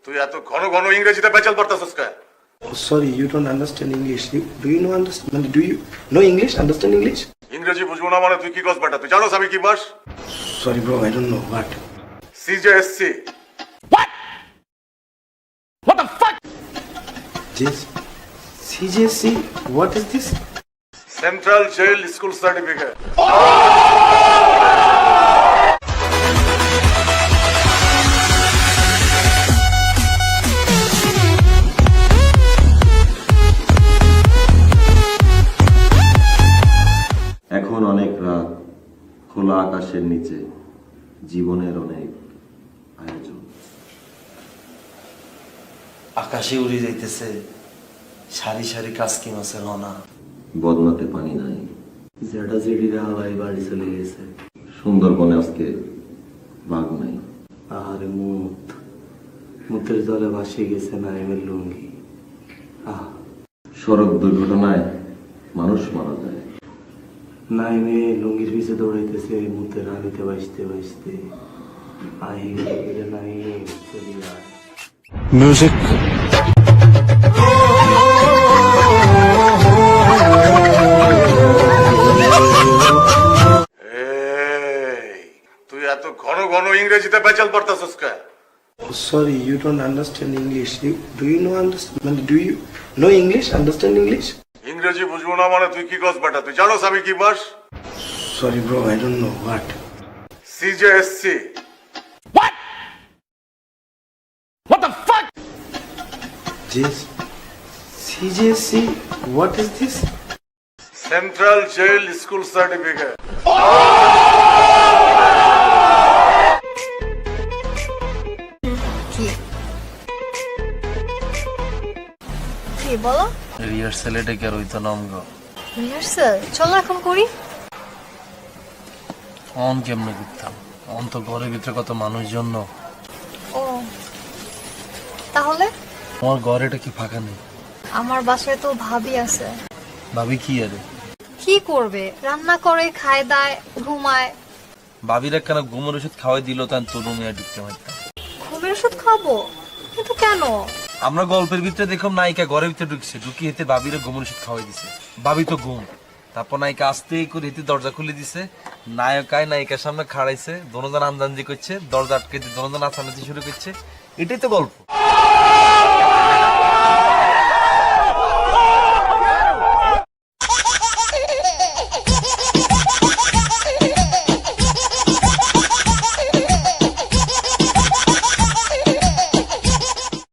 তুই এত ঘন ঘন ইংরেজিতে পেঁচাল পারতাছস কে? Sorry, you don't understand English. Do you know understand? Do you know English? Understand English? ইংরেজি বুঝবো না মানে তুই কি কস বেটা? তুই জানোস আমি কি বাস? Sorry, bro. I don't know what. CJSC. This CJC. What is this? Central jail school certificate. এখন অনেক রাত, খোলা আকাশের নিচে জীবনের অনেক আয়োজন। আকাশে উড়ে যাইতেছে সারি সারি কাসকি মাছের রনা। বদনাতে পানি নাই, জেডা জেডিরা হাওয়াই বাড়ি চলে গেছে। সুন্দরবনে আজকে বাঘ নাই। আরে মুতের জলে ভাসিয়ে গেছে নাইমের লুঙ্গি। সড়ক দুর্ঘটনায় মানুষ মারা যায়। নাইমে লুঙ্গির পিছে দৌড়াইতেছে মুতের হানিতে বাঁচতে বাঁচতে। নাইম চলি যায় Music. তুই এত ঘন ঘন ইংরেজিতে পেঁচাল পারতাছস কে? Sorry, you don't understand English. Do you know understand? Do you know English? Understand English? ইংরেজি বুঝবো না মানে তুই কি কস বেটা? তুই জানোস আমি কি বাস? Sorry, bro. I don't know what. CJSC. This CJC. What is this? Central jail school certificate. কি বলো? রিহার্সালে ডেকে রইতো নামগ রিহার্সাল চলো এখন করি। অন কেমনে করতাম? অন তো ঘরের ভিতরে কত মানুষজন। ও তাহলে আমার ঘরেটা কি ফাঁকা নেই? আমার বাসায় তো ভাবি আছে। ভাবি কি আরে? কি করবে? রান্না করে, খায় দায়, ঘুমায়। ভাবিরা কেন ঘুমের ওষুধ খাওয়াই দিল তাই তোর রুমে ঢুকতে পারতাম। ঘুমের ওষুধ খাবো? কিন্তু কেন? আমরা গল্পের ভিতরে দেখলাম নায়িকা ঘরের ভিতরে ঢুকছে, ঢুকিয়ে হেতে ভাবিরা ঘুমের ওষুধ খাওয়াই দিছে। ভাবি তো ঘুম। তারপর নায়িকা আস্তে করে হেতে দরজা খুলে দিছে। নায়কায় নায়িকার সামনে খাড়াইছে, দোনোজন আন্দাজি করছে, দরজা আটকে দিয়ে দোনোজন নাচানাচি শুরু করছে। এটাই তো গল্প।